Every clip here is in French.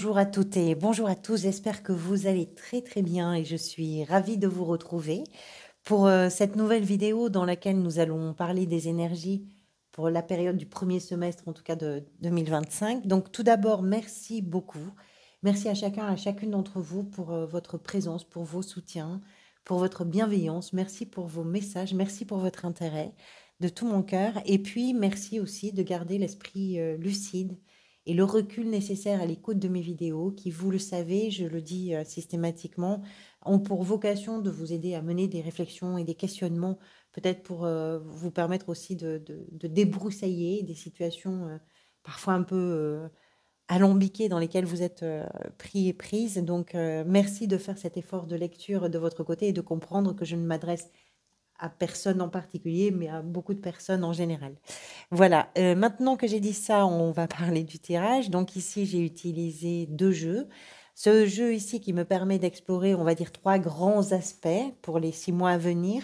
Bonjour à toutes et bonjour à tous. J'espère que vous allez très très bien et je suis ravie de vous retrouver pour cette nouvelle vidéo dans laquelle nous allons parler des énergies pour la période du premier semestre, en tout cas de 2025. Donc tout d'abord, merci beaucoup. Merci à chacun, à chacune d'entre vous pour votre présence, pour vos soutiens, pour votre bienveillance. Merci pour vos messages, merci pour votre intérêt de tout mon cœur. Et puis, merci aussi de garder l'esprit lucide et le recul nécessaire à l'écoute de mes vidéos qui, vous le savez, je le dis systématiquement, ont pour vocation de vous aider à mener des réflexions et des questionnements, peut-être pour vous permettre aussi de débroussailler des situations parfois un peu alambiquées dans lesquelles vous êtes pris et prise. Donc, merci de faire cet effort de lecture de votre côté et de comprendre que je ne m'adresse à personne en particulier, mais à beaucoup de personnes en général. Voilà, maintenant que j'ai dit ça, on va parler du tirage. Donc ici, j'ai utilisé 2 jeux. Ce jeu ici qui me permet d'explorer, on va dire, 3 grands aspects pour les 6 mois à venir.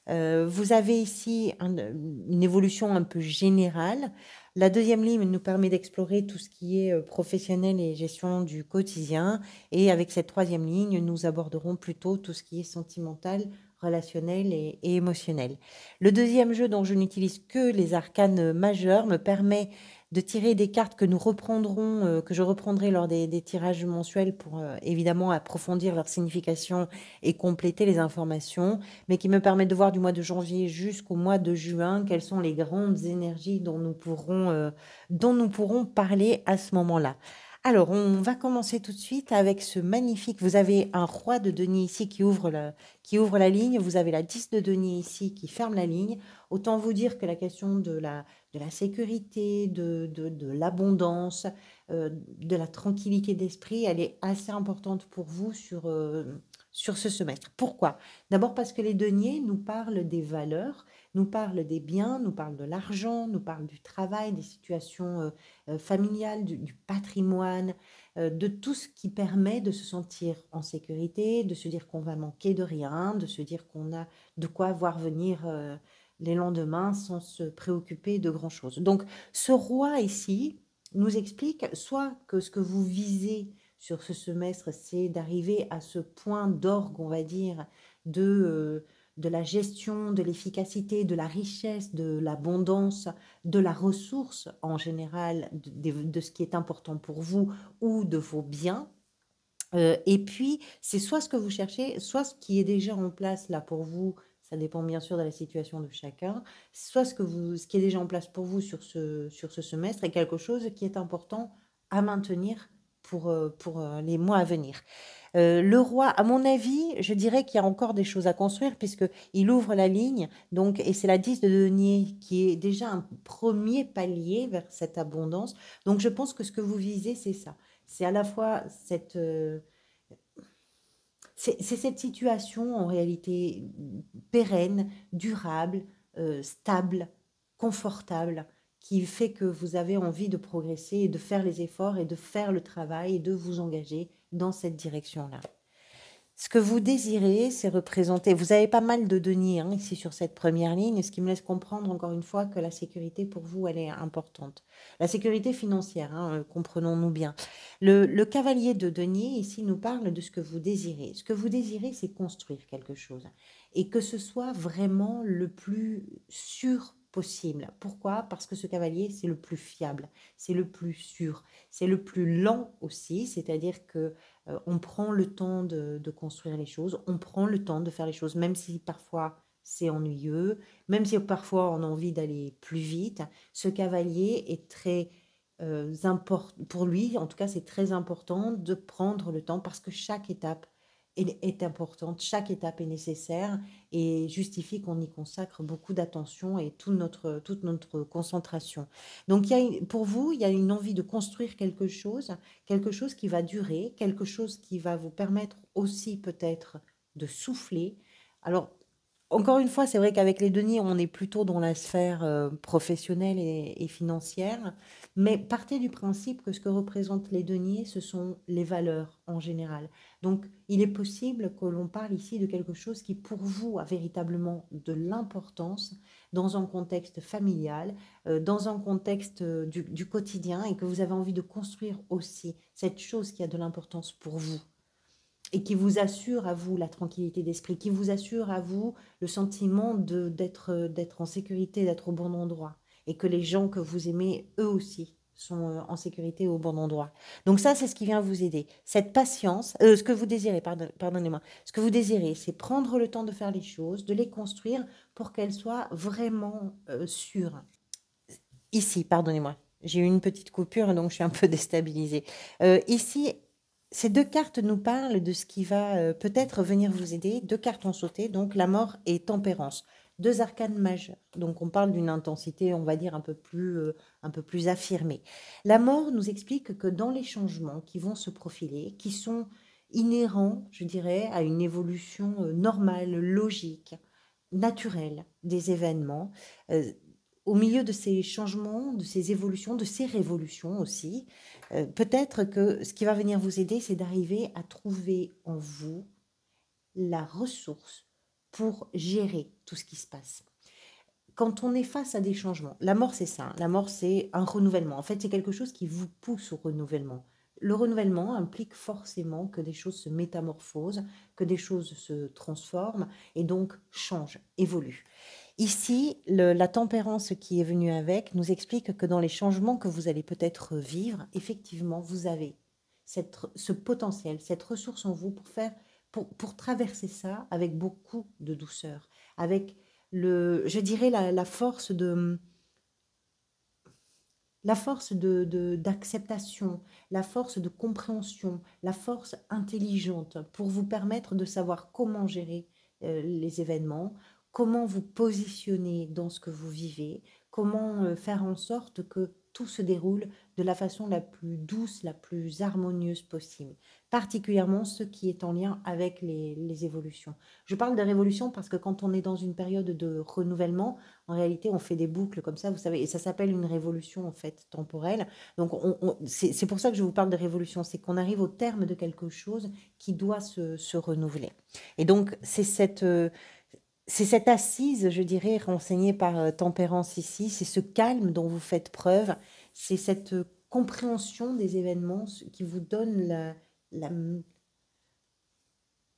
Vous avez ici une évolution un peu générale. La deuxième ligne nous permet d'explorer tout ce qui est professionnel et gestion du quotidien. Et avec cette troisième ligne, nous aborderons plutôt tout ce qui est sentimental, relationnel et émotionnel. Le deuxième jeu dont je n'utilise que les arcanes majeurs me permet de tirer des cartes que nous reprendrons, que je reprendrai lors des tirages mensuels pour évidemment approfondir leur signification et compléter les informations, mais qui me permet de voir du mois de janvier jusqu'au mois de juin quelles sont les grandes énergies dont nous pourrons parler à ce moment-là. Alors, on va commencer tout de suite avec ce magnifique. Vous avez un roi de denier ici qui ouvre la ligne. Vous avez la 10 de denier ici qui ferme la ligne. Autant vous dire que la question de la sécurité, de l'abondance, de la tranquillité d'esprit, elle est assez importante pour vous sur ce semestre. Pourquoi? D'abord parce que les deniers nous parlent des valeurs, nous parlent des biens, nous parlent de l'argent, nous parlent du travail, des situations familiales, du patrimoine, de tout ce qui permet de se sentir en sécurité, de se dire qu'on va manquer de rien, de se dire qu'on a de quoi voir venir les lendemains sans se préoccuper de grand-chose. Donc ce roi ici nous explique soit que ce que vous visez sur ce semestre, c'est d'arriver à ce point d'orgue, on va dire, de la gestion, de l'efficacité, de la richesse, de l'abondance, de la ressource en général, de ce qui est important pour vous ou de vos biens. Et puis, c'est soit ce que vous cherchez, soit ce qui est déjà en place là pour vous, ça dépend bien sûr de la situation de chacun, soit ce qui est déjà en place pour vous sur ce semestre est quelque chose qui est important à maintenir pour les mois à venir. Le roi, à mon avis, je dirais qu'il y a encore des choses à construire puisqu'il ouvre la ligne, donc, et c'est la 10 de denier qui est déjà un premier palier vers cette abondance. Donc, je pense que ce que vous visez, c'est ça. C'est à la fois c'est cette situation en réalité pérenne, durable, stable, confortable, qui fait que vous avez envie de progresser et de faire les efforts et de faire le travail et de vous engager dans cette direction-là. Ce que vous désirez, c'est représenter. Vous avez pas mal de deniers hein, ici sur cette première ligne, ce qui me laisse comprendre encore une fois que la sécurité pour vous, elle est importante. La sécurité financière, hein, comprenons-nous bien. Le cavalier de denier ici nous parle de ce que vous désirez. Ce que vous désirez, c'est construire quelque chose et que ce soit vraiment le plus sûr possible. Pourquoi? Parce que ce cavalier, c'est le plus fiable, c'est le plus sûr, c'est le plus lent aussi, c'est-à-dire que on prend le temps de construire les choses, on prend le temps de faire les choses, même si parfois c'est ennuyeux, même si parfois on a envie d'aller plus vite. Ce cavalier est très important, pour lui en tout cas c'est très important de prendre le temps parce que chaque étape est importante, chaque étape est nécessaire et justifie qu'on y consacre beaucoup d'attention et toute notre concentration. Donc pour vous, il y a une envie de construire quelque chose qui va durer, quelque chose qui va vous permettre aussi peut-être de souffler. Alors, Encore une fois, c'est vrai qu'avec les deniers, on est plutôt dans la sphère professionnelle et financière, mais partez du principe que ce que représentent les deniers, ce sont les valeurs en général. Donc, il est possible que l'on parle ici de quelque chose qui, pour vous, a véritablement de l'importance dans un contexte familial, dans un contexte du quotidien, et que vous avez envie de construire aussi cette chose qui a de l'importance pour vous et qui vous assure à vous la tranquillité d'esprit, qui vous assure à vous le sentiment d'être en sécurité, d'être au bon endroit, et que les gens que vous aimez, eux aussi, sont en sécurité au bon endroit. Donc ça, c'est ce qui vient vous aider. Cette patience, ce que vous désirez, pardonnez-moi, ce que vous désirez, c'est prendre le temps de faire les choses, de les construire pour qu'elles soient vraiment sûres. Ici, pardonnez-moi, j'ai eu une petite coupure, donc je suis un peu déstabilisée. Ici, ces deux cartes nous parlent de ce qui va peut-être venir vous aider. Deux cartes ont sauté, donc la mort et tempérance. Deux arcanes majeures. Donc on parle d'une intensité, on va dire, un peu plus affirmée. La mort nous explique que dans les changements qui vont se profiler, qui sont inhérents, je dirais, à une évolution normale, logique, naturelle des événements, euh, au milieu de ces changements, de ces évolutions, de ces révolutions aussi, peut-être que ce qui va venir vous aider, c'est d'arriver à trouver en vous la ressource pour gérer tout ce qui se passe. Quand on est face à des changements, la mort c'est ça, la mort c'est un renouvellement. En fait, c'est quelque chose qui vous pousse au renouvellement. Le renouvellement implique forcément que des choses se métamorphosent, que des choses se transforment et donc changent, évoluent. Ici, la tempérance qui est venue avec nous explique que dans les changements que vous allez peut-être vivre, effectivement, vous avez ce potentiel, cette ressource en vous pour traverser ça avec beaucoup de douceur, avec je dirais, la force d'acceptation, la force de compréhension, la force intelligente pour vous permettre de savoir comment gérer les événements, comment vous positionner dans ce que vous vivez, comment faire en sorte que tout se déroule de la façon la plus douce, la plus harmonieuse possible, particulièrement ce qui est en lien avec les évolutions. Je parle de révolution parce que quand on est dans une période de renouvellement, en réalité, on fait des boucles comme ça, vous savez, et ça s'appelle une révolution en fait temporelle. Donc, c'est pour ça que je vous parle de révolution, c'est qu'on arrive au terme de quelque chose qui doit se renouveler. Et donc, c'est cette assise, je dirais, renseignée par Tempérance ici, c'est ce calme dont vous faites preuve, c'est cette compréhension des événements qui vous donne la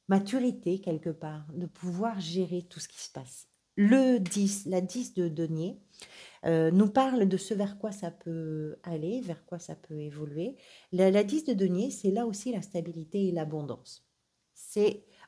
maturité quelque part, de pouvoir gérer tout ce qui se passe. Le 10, la 10 de denier, nous parle de ce vers quoi ça peut aller, vers quoi ça peut évoluer. La 10 de denier, c'est là aussi la stabilité et l'abondance.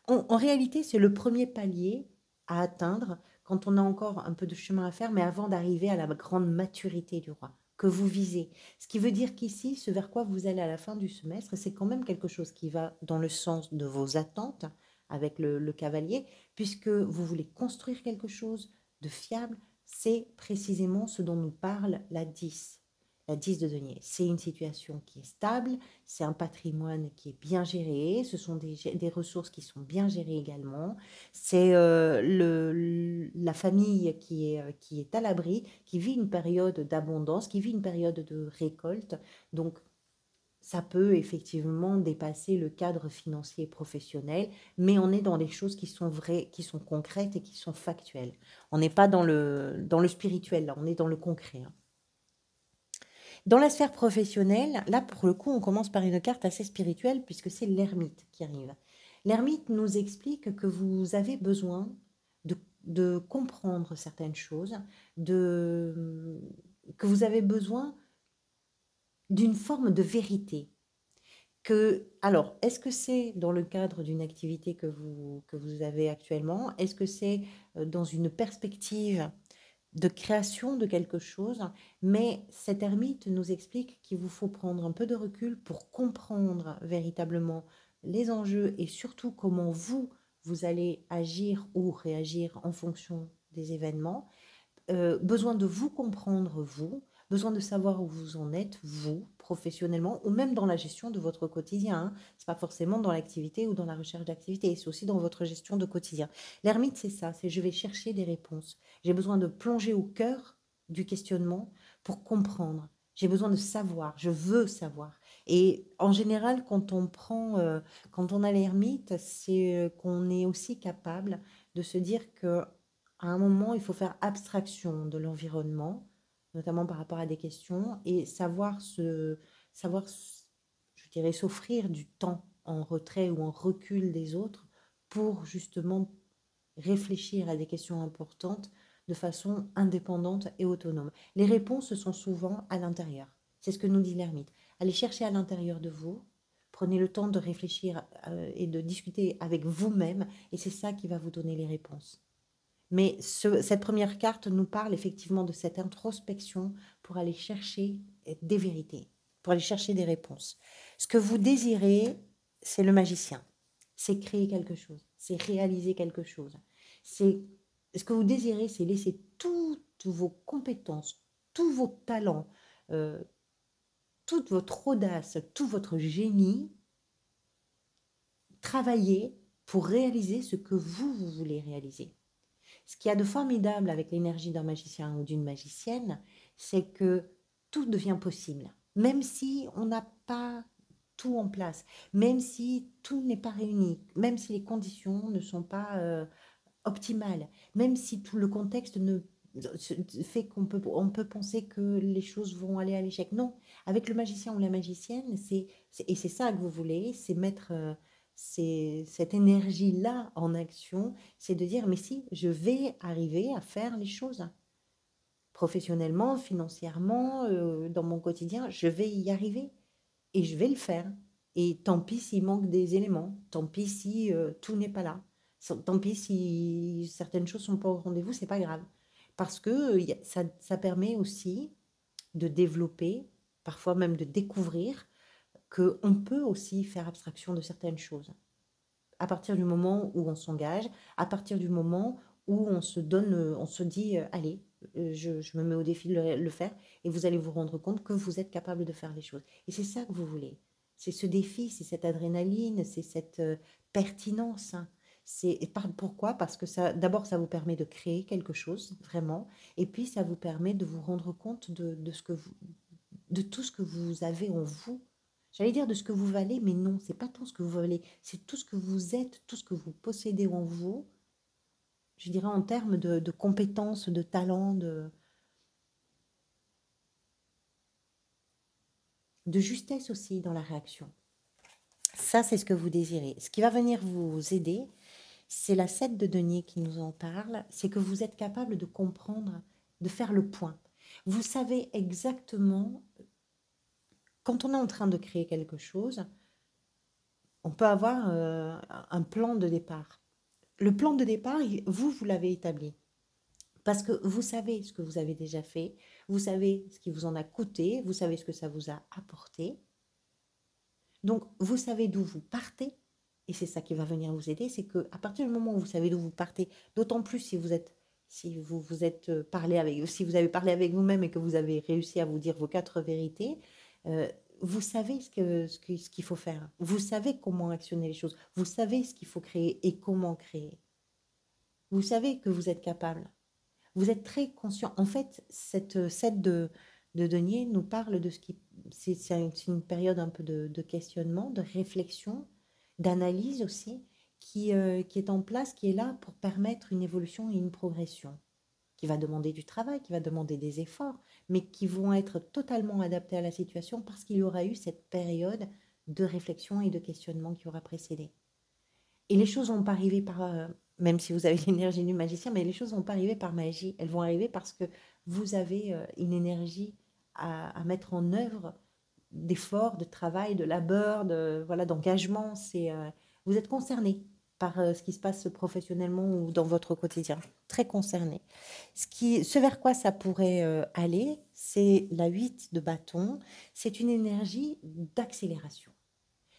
En réalité, c'est le premier palier à atteindre quand on a encore un peu de chemin à faire, mais avant d'arriver à la grande maturité du roi que vous visez. Ce qui veut dire qu'ici, ce vers quoi vous allez à la fin du semestre, c'est quand même quelque chose qui va dans le sens de vos attentes avec le cavalier, puisque vous voulez construire quelque chose de fiable. C'est précisément ce dont nous parle la 10. La 10 de denier, c'est une situation qui est stable, c'est un patrimoine qui est bien géré, ce sont des ressources qui sont bien gérées également, c'est la famille qui est à l'abri, qui vit une période d'abondance, qui vit une période de récolte. Donc, ça peut effectivement dépasser le cadre financier et professionnel, mais on est dans des choses qui sont vraies, qui sont concrètes et qui sont factuelles. On n'est pas dans le spirituel, là, on est dans le concret, hein. Dans la sphère professionnelle, là, pour le coup, on commence par une carte assez spirituelle puisque c'est l'ermite qui arrive. L'ermite nous explique que vous avez besoin de comprendre certaines choses, que vous avez besoin d'une forme de vérité. Alors, est-ce que c'est dans le cadre d'une activité que vous avez actuellement? Est-ce que c'est dans une perspective de création de quelque chose? Mais cet ermite nous explique qu'il vous faut prendre un peu de recul pour comprendre véritablement les enjeux et surtout comment vous allez agir ou réagir en fonction des événements. Besoin de vous comprendre, vous, besoin de savoir où vous en êtes, vous, professionnellement, ou même dans la gestion de votre quotidien, hein. Ce n'est pas forcément dans l'activité ou dans la recherche d'activité, c'est aussi dans votre gestion de quotidien. L'ermite, c'est ça, c'est je vais chercher des réponses. J'ai besoin de plonger au cœur du questionnement pour comprendre. J'ai besoin de savoir, je veux savoir. Et en général, quand on a l'ermite, c'est qu'on est aussi capable de se dire que à un moment, il faut faire abstraction de l'environnement, notamment par rapport à des questions, et savoir, je dirais, s'offrir du temps en retrait ou en recul des autres pour justement réfléchir à des questions importantes de façon indépendante et autonome. Les réponses sont souvent à l'intérieur. C'est ce que nous dit l'ermite. Allez chercher à l'intérieur de vous, prenez le temps de réfléchir et de discuter avec vous-même, et c'est ça qui va vous donner les réponses. Mais cette première carte nous parle effectivement de cette introspection pour aller chercher des vérités, pour aller chercher des réponses. Ce que vous désirez, c'est le magicien. C'est créer quelque chose, c'est réaliser quelque chose. Ce que vous désirez, c'est laisser toutes vos compétences, tous vos talents, euh, toute votre audace, tout votre génie, travailler pour réaliser ce que vous voulez réaliser. Ce qu'il y a de formidable avec l'énergie d'un magicien ou d'une magicienne, c'est que tout devient possible. Même si on n'a pas tout en place, même si tout n'est pas réuni, même si les conditions ne sont pas optimales, même si tout le contexte ne fait on peut penser que les choses vont aller à l'échec. Non, avec le magicien ou la magicienne, et c'est ça que vous voulez, c'est mettre cette énergie-là en action, c'est de dire, mais si, je vais arriver à faire les choses. Professionnellement, financièrement, dans mon quotidien, je vais y arriver et je vais le faire. Et tant pis s'il manque des éléments, tant pis si tout n'est pas là, tant pis si certaines choses sont pas au rendez-vous, c'est pas grave. Parce que ça permet aussi de développer, parfois même de découvrir, qu'on peut aussi faire abstraction de certaines choses à partir du moment où on s'engage, à partir du moment où on se donne, on se dit, allez, je me mets au défi de le faire, et vous allez vous rendre compte que vous êtes capable de faire les choses. Et c'est ça que vous voulez. C'est ce défi, c'est cette adrénaline, c'est cette pertinence, hein. Pourquoi? Parce que ça, d'abord, ça vous permet de créer quelque chose, vraiment, et puis ça vous permet de vous rendre compte de tout ce que vous avez en vous. J'allais dire de ce que vous valez, mais non, c'est pas tout ce que vous valez, c'est tout ce que vous êtes, tout ce que vous possédez en vous, je dirais en termes de compétences, de talents, de justesse aussi dans la réaction. Ça, c'est ce que vous désirez. Ce qui va venir vous aider, c'est la 7 de denier qui nous en parle, c'est que vous êtes capable de comprendre, de faire le point. Vous savez exactement, quand on est en train de créer quelque chose, on peut avoir un plan de départ. Le plan de départ, vous l'avez établi. Parce que vous savez ce que vous avez déjà fait, vous savez ce qui vous en a coûté, vous savez ce que ça vous a apporté. Donc, vous savez d'où vous partez, et c'est ça qui va venir vous aider, c'est qu'à partir du moment où vous savez d'où vous partez, d'autant plus si vous avez parlé avec vous-même et que vous avez réussi à vous dire vos 4 vérités, euh, vous savez ce qu'il faut faire. Vous savez comment actionner les choses. Vous savez ce qu'il faut créer et comment créer. Vous savez que vous êtes capable. Vous êtes très conscient. En fait, cette set de denier nous parle de ce qui... C'est une période un peu de questionnement, de réflexion, d'analyse aussi, qui est en place, qui est là pour permettre une évolution et une progression, qui va demander du travail, qui va demander des efforts, mais qui vont être totalement adaptés à la situation parce qu'il y aura eu cette période de réflexion et de questionnement qui aura précédé. Et les choses vont pas arriver même si vous avez l'énergie du magicien, mais les choses vont pas arriver par magie. Elles vont arriver parce que vous avez une énergie à mettre en œuvre d'efforts, de travail, de labeur, voilà, d'engagement. Vous êtes concerné par ce qui se passe professionnellement ou dans votre quotidien. Très concerné. Ce vers quoi ça pourrait aller, c'est la 8 de bâton. C'est une énergie d'accélération.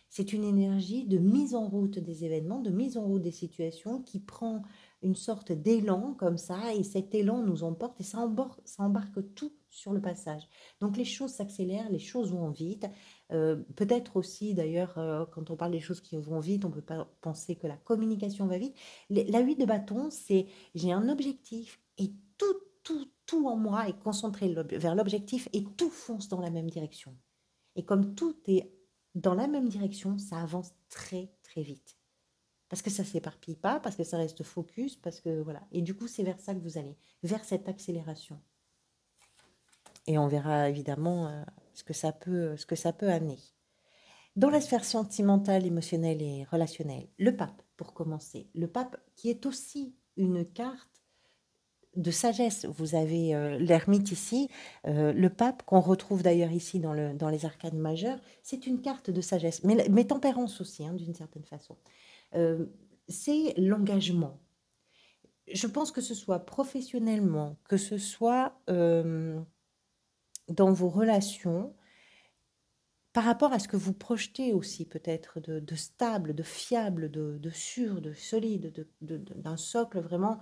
C'est une énergie de mise en route des événements, de mise en route des situations qui prend une sorte d'élan comme ça, et cet élan nous emporte, et ça embarque tout sur le passage. Donc les choses s'accélèrent, les choses vont vite. Peut-être aussi, d'ailleurs, quand on parle des choses qui vont vite, on peut pas penser que la communication va vite. La 8 de bâton, c'est j'ai un objectif et tout en moi est concentré vers l'objectif et tout fonce dans la même direction. Et comme tout est dans la même direction, ça avance très très vite. Parce que ça s'éparpille pas, parce que ça reste focus, parce que voilà. Et du coup, c'est vers ça que vous allez, vers cette accélération. Et on verra évidemment ce que ça peut amener. Dans la sphère sentimentale, émotionnelle et relationnelle, le pape, pour commencer. Le pape qui est aussi une carte de sagesse. Vous avez l'ermite ici, le pape, qu'on retrouve d'ailleurs ici dans les arcanes majeures, c'est une carte de sagesse, mais tempérance aussi, hein, d'une certaine façon. C'est l'engagement. Je pense que ce soit professionnellement, que ce soit dans vos relations, par rapport à ce que vous projetez aussi peut-être de stable, de fiable, de sûr, de solide, d'un socle vraiment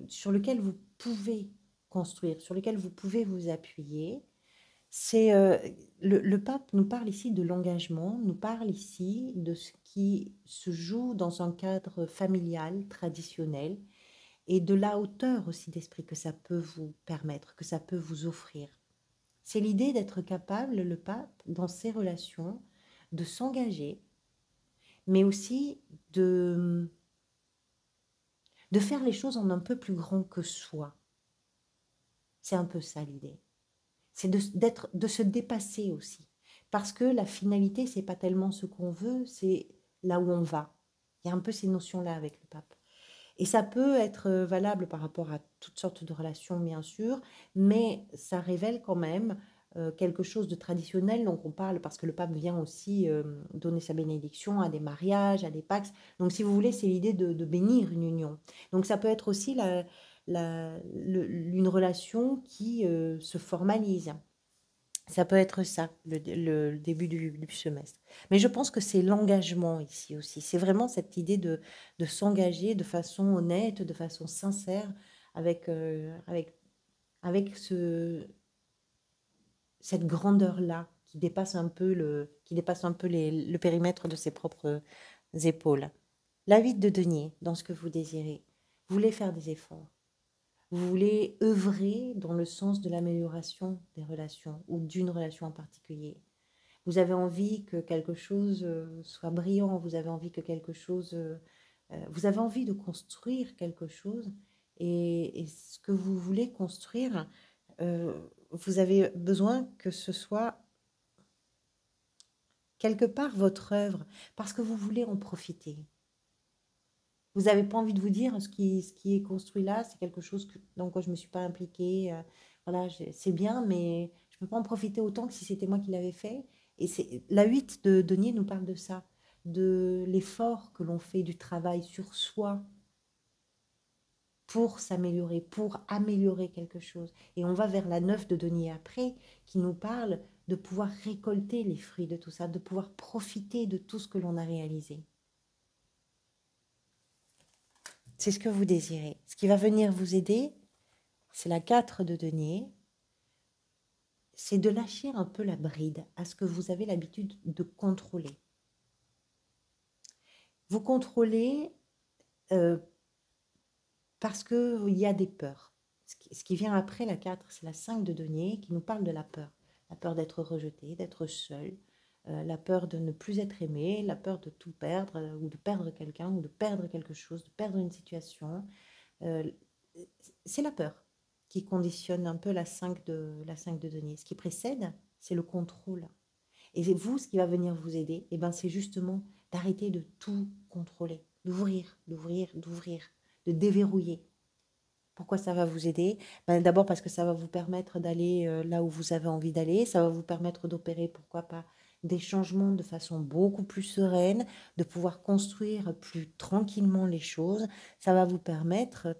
sur lequel vous pouvez construire, sur lequel vous pouvez vous appuyer. C'est le pape nous parle ici de l'engagement, nous parle ici de ce qui se joue dans un cadre familial, traditionnel, et de la hauteur aussi d'esprit que ça peut vous permettre, que ça peut vous offrir. C'est l'idée d'être capable, le pape, dans ses relations, de s'engager, mais aussi de faire les choses en un peu plus grand que soi. C'est un peu ça l'idée. C'est de se dépasser aussi. Parce que la finalité, c'est pas tellement ce qu'on veut, c'est là où on va. Il y a un peu ces notions-là avec le pape. Et ça peut être valable par rapport à toutes sortes de relations, bien sûr, mais ça révèle quand même quelque chose de traditionnel. Donc on parle, parce que le pape vient aussi donner sa bénédiction à des mariages, à des pax. Donc si vous voulez, c'est l'idée de bénir une union. Donc ça peut être aussi une relation qui se formalise. Ça peut être ça, le début du semestre. Mais je pense que c'est l'engagement ici aussi. C'est vraiment cette idée de s'engager de façon honnête, de façon sincère, avec, avec cette grandeur-là qui dépasse un peu le périmètre de ses propres épaules. La 8 de denier, dans ce que vous désirez. Vous voulez faire des efforts. Vous voulez œuvrer dans le sens de l'amélioration des relations ou d'une relation en particulier. Vous avez envie que quelque chose soit brillant, vous avez envie que quelque chose... vous avez envie de construire quelque chose et ce que vous voulez construire, vous avez besoin que ce soit quelque part votre œuvre parce que vous voulez en profiter. Vous n'avez pas envie de vous dire ce qui est construit là, c'est quelque chose dans quoi je ne me suis pas impliquée. Voilà, c'est bien, mais je ne peux pas en profiter autant que si c'était moi qui l'avais fait. Et la 8 de denier nous parle de ça, de l'effort que l'on fait, du travail sur soi pour s'améliorer, pour améliorer quelque chose. Et on va vers la 9 de denier après, qui nous parle de pouvoir récolter les fruits de tout ça, de pouvoir profiter de tout ce que l'on a réalisé. C'est ce que vous désirez. Ce qui va venir vous aider, c'est la 4 de denier. C'est de lâcher un peu la bride à ce que vous avez l'habitude de contrôler. Vous contrôlez parce qu'il y a des peurs. Ce qui vient après la 4, c'est la 5 de denier qui nous parle de la peur. La peur d'être rejeté, d'être seul, la peur de ne plus être aimé, la peur de tout perdre, ou de perdre quelqu'un, ou de perdre quelque chose, de perdre une situation. C'est la peur qui conditionne un peu la 5 de denier. Ce qui précède, c'est le contrôle. Et vous, ce qui va venir vous aider, eh ben, c'est justement d'arrêter de tout contrôler, d'ouvrir, de déverrouiller. Pourquoi ça va vous aider? Ben, d'abord parce que ça va vous permettre d'aller là où vous avez envie d'aller, ça va vous permettre d'opérer, pourquoi pas, des changements de façon beaucoup plus sereine, de pouvoir construire plus tranquillement les choses. Ça va vous permettre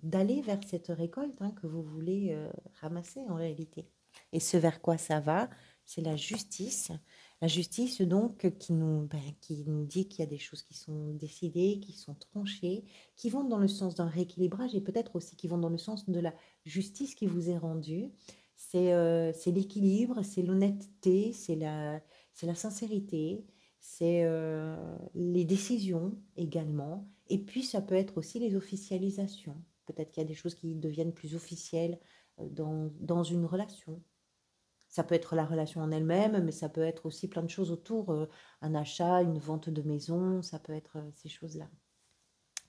d'aller vers cette récolte que vous voulez ramasser en réalité. Et ce vers quoi ça va, c'est la justice. La justice, donc, qui nous dit qu'il y a des choses qui sont décidées, qui sont tranchées, qui vont dans le sens d'un rééquilibrage et peut-être aussi qui vont dans le sens de la justice qui vous est rendue. C'est l'équilibre, c'est l'honnêteté, c'est la sincérité, c'est les décisions également. Et puis, ça peut être aussi les officialisations. Peut-être qu'il y a des choses qui deviennent plus officielles dans une relation. Ça peut être la relation en elle-même, mais ça peut être aussi plein de choses autour, un achat, une vente de maison, ça peut être ces choses-là.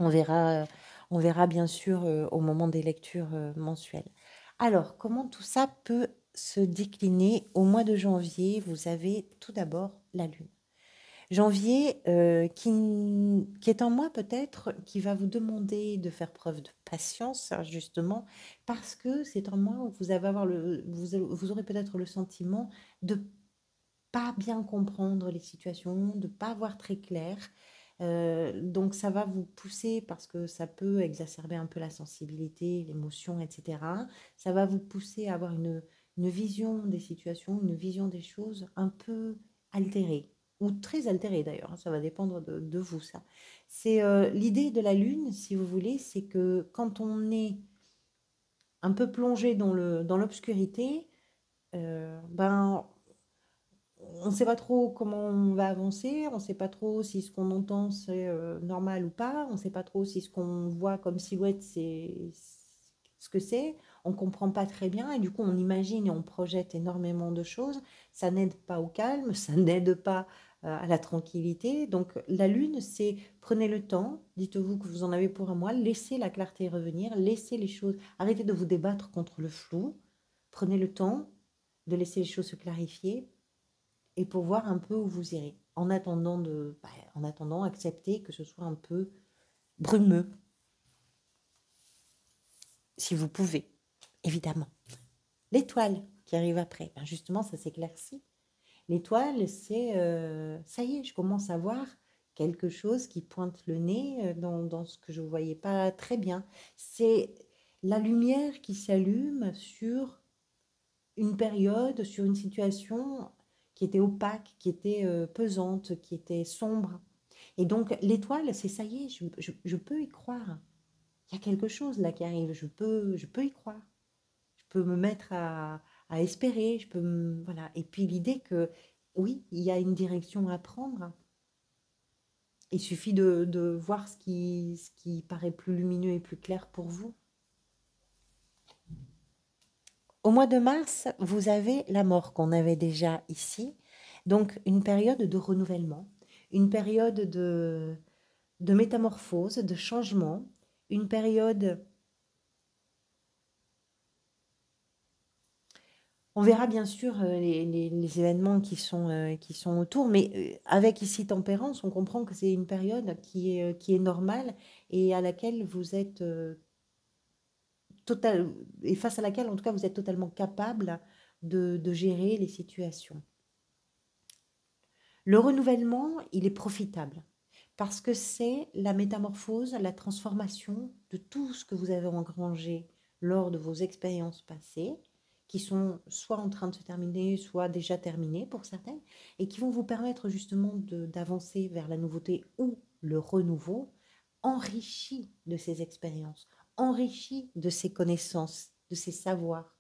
On verra, on verra bien sûr au moment des lectures mensuelles. Alors, comment tout ça peut se décliner au mois de janvier? Vous avez tout d'abord la Lune. Janvier, qui est un mois peut-être qui va vous demander de faire preuve de patience, hein, justement, parce que c'est un mois où vous aurez peut-être le sentiment de pas bien comprendre les situations, de pas voir très clair. Donc ça va vous pousser, parce que ça peut exacerber un peu la sensibilité, l'émotion, etc. Ça va vous pousser à avoir une vision des situations, une vision des choses un peu altérée, ou très altérée d'ailleurs, hein, ça va dépendre de vous, ça. C'est l'idée de la Lune, si vous voulez, c'est que quand on est un peu plongé dans l'obscurité, ben on ne sait pas trop comment on va avancer, on ne sait pas trop si ce qu'on entend c'est normal ou pas, on ne sait pas trop si ce qu'on voit comme silhouette c'est ce que c'est, on ne comprend pas très bien et du coup on imagine et on projette énormément de choses, ça n'aide pas au calme, ça n'aide pas à la tranquillité. Donc la lune, c'est prenez le temps, dites-vous que vous en avez pour un mois, laissez la clarté revenir, laissez les choses, arrêtez de vous débattre contre le flou, prenez le temps de laisser les choses se clarifier et pour voir un peu où vous irez. En attendant, accepter que ce soit un peu brumeux, si vous pouvez, évidemment. L'étoile qui arrive après, ben justement, ça s'éclaircit. L'étoile, c'est ça y est, je commence à voir quelque chose qui pointe le nez dans ce que je ne voyais pas très bien. C'est la lumière qui s'allume sur une période, sur une situation qui était opaque, qui était pesante, qui était sombre. Et donc l'étoile, c'est ça y est, je peux y croire. Il y a quelque chose là qui arrive, je peux y croire. Je peux me mettre à espérer, voilà. Et puis l'idée que oui, il y a une direction à prendre. Il suffit de voir ce qui paraît plus lumineux et plus clair pour vous. Au mois de mars, vous avez la mort qu'on avait déjà ici, donc une période de renouvellement, une période de métamorphose, de changement, une période. On verra bien sûr les événements qui sont autour, mais avec ici tempérance, on comprend que c'est une période qui est normale et à laquelle vous êtes et face à laquelle en tout cas vous êtes totalement capable de gérer les situations. Le renouvellement, il est profitable parce que c'est la métamorphose, la transformation de tout ce que vous avez engrangé lors de vos expériences passées, qui sont soit en train de se terminer, soit déjà terminées pour certaines, et qui vont vous permettre justement d'avancer vers la nouveauté ou le renouveau, enrichi de ces expériences, enrichi de ces connaissances, de ces savoirs,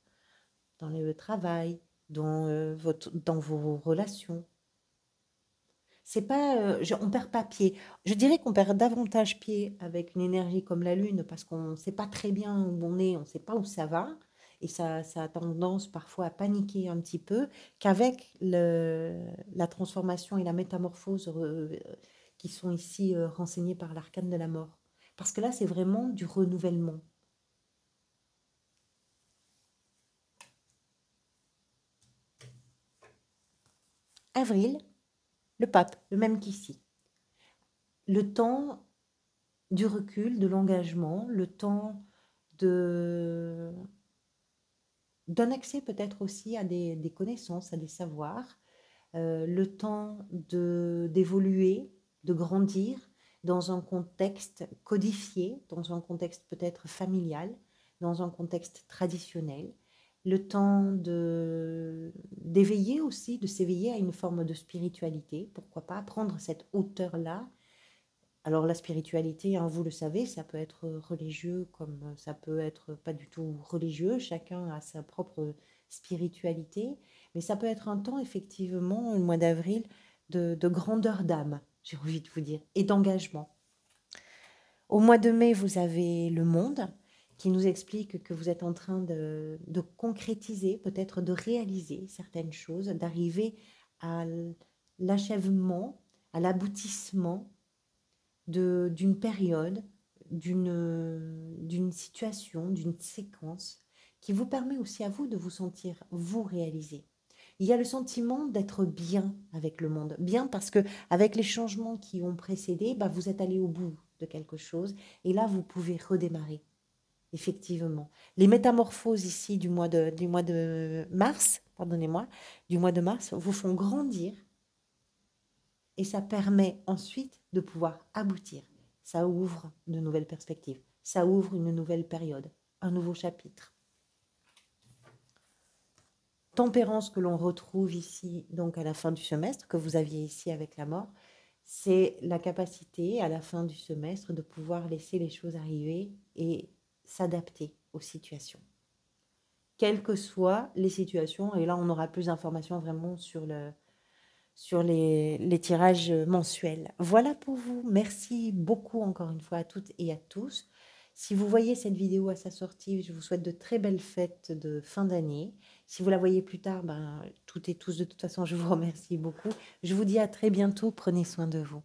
dans le travail, dans vos relations. C'est pas, on perd pas pied. Je dirais qu'on perd davantage pied avec une énergie comme la Lune parce qu'on ne sait pas très bien où on est, on ne sait pas où ça va, et ça a tendance parfois à paniquer un petit peu, qu'avec la transformation et la métamorphose qui sont ici renseignées par l'arcane de la mort. Parce que là, c'est vraiment du renouvellement. Avril, le pape, le même qu'ici. Le temps du recul, de l'engagement, le temps de d'un accès peut-être aussi à des connaissances, à des savoirs, le temps d'évoluer, de grandir dans un contexte codifié, dans un contexte peut-être familial, dans un contexte traditionnel. le temps d'éveiller aussi, de s'éveiller à une forme de spiritualité. Pourquoi pas prendre cette hauteur-là. Alors la spiritualité, hein, vous le savez, ça peut être religieux comme ça peut être pas du tout religieux. Chacun a sa propre spiritualité. Mais ça peut être un temps, effectivement, le mois d'avril, de grandeur d'âme, j'ai envie de vous dire, et d'engagement. Au mois de mai, vous avez le monde qui nous explique que vous êtes en train de concrétiser, peut-être de réaliser certaines choses, d'arriver à l'achèvement, à l'aboutissement d'une période, d'une situation, d'une séquence qui vous permet aussi à vous de vous sentir, vous, réaliser. Il y a le sentiment d'être bien avec le monde. Bien parce que avec les changements qui ont précédé, bah, vous êtes allé au bout de quelque chose et là, vous pouvez redémarrer. Effectivement. Les métamorphoses ici du mois de mars, pardonnez-moi, du mois de mars, vous font grandir et ça permet ensuite de pouvoir aboutir. Ça ouvre de nouvelles perspectives. Ça ouvre une nouvelle période, un nouveau chapitre. Tempérance que l'on retrouve ici, donc à la fin du semestre, que vous aviez ici avec la mort, c'est la capacité à la fin du semestre de pouvoir laisser les choses arriver et s'adapter aux situations. Quelles que soient les situations, et là on aura plus d'informations vraiment sur les tirages mensuels. Voilà pour vous. Merci beaucoup encore une fois à toutes et à tous. Si vous voyez cette vidéo à sa sortie, je vous souhaite de très belles fêtes de fin d'année. Si vous la voyez plus tard, ben, toutes et tous, de toute façon, je vous remercie beaucoup. Je vous dis à très bientôt. Prenez soin de vous.